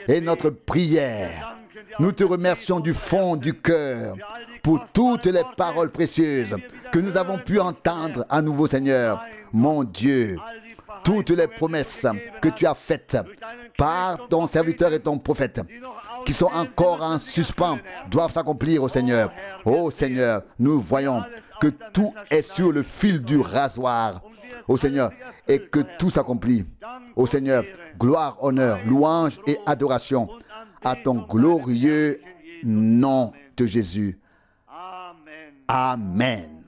et notre prière. Nous te remercions du fond du cœur pour toutes les paroles précieuses que nous avons pu entendre à nouveau, Seigneur. Mon Dieu, toutes les promesses que tu as faites par ton serviteur et ton prophète qui sont encore en suspens doivent s'accomplir, ô Seigneur. Ô Seigneur, nous voyons que tout est sur le fil du rasoir, ô Seigneur, et que tout s'accomplit. Ô Seigneur, gloire, honneur, louange et adoration à ton glorieux nom de Jésus. Amen.